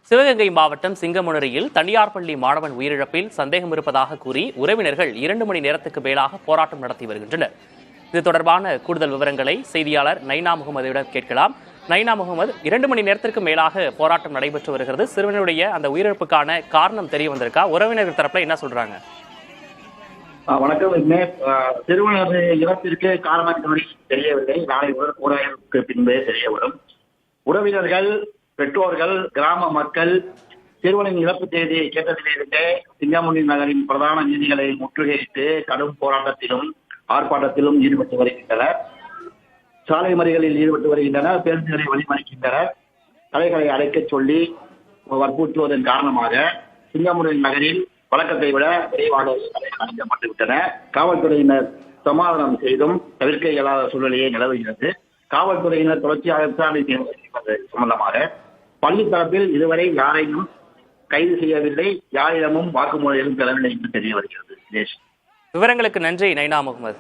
சிவகங்கை மாவட்டம் சிங்கமுனரியில் தனியார் பள்ளி மாணவன் உயிரிழப்பில் சந்தேகம் இருப்பதாக கூறி உறவினர்கள் 2 மணி நேரத்துக்கு மேலாக போராட்டம் நடத்தி வருகின்றனர். இது தொடர்பான கூடுதல் விவரங்களை செய்தியாளர் நைனா முகமதியிடம் கேட்கலாம். நைனா முகமது, 2 மணி நேரத்திற்கு மேலாக போராட்டம் நடைபெற்று வருகிறது. சிறுவனுடைய அந்த உயிரிழப்புக்கான காரணம் தெரிய வந்திருக்கா? உறவினர்கள் தரப்புல என்ன சொல்றாங்க? வணக்கம். சிறுவனது இறப்பிற்கு காரணம் தெரியவில்லை. நாளை ஊரடங்குக்கு பின்பே தெரியவரும். உறவினர்கள், பெற்றோர்கள், கிராம மக்கள் சிறுவனின் இறப்பு தேதியை கேட்டதிலிருந்தே சிங்கமுனி நகரின் பிரதான வீதிகளை முற்றுகையிட்டு கடும் போராட்டத்திலும் ஆர்ப்பாட்டத்திலும் ஈடுபட்டு வருகின்றனர். சாலை மறியலில் ஈடுபட்டு வருகின்றனர். பேருந்துகளை வழிமறிக்கின்றனர். கடைகளை அடைக்கச் சொல்லி வற்புறுத்துவதன் காரணமாக சிங்கமுனி நகரில் வழக்கத்தை விட விரைவாக அடைக்கப்பட்டு விட்டன. காவல்துறையினர் சமாதானம் செய்தும் தவிர்க்க இயலாத சூழ்நிலையே நிலவுகிறது. காவல்துறையினர் தொடர்ச்சியாக விசாரணை செய்வது சம்பந்தமாக பள்ளி தரப்பில் இதுவரை யாரையும் கைது செய்யவில்லை, யாரிடமும் வாக்குமூலம் பெறவில்லை என்று தெரிய வருகிறது. விவரங்களுக்கு நன்றி நைனா முகமது.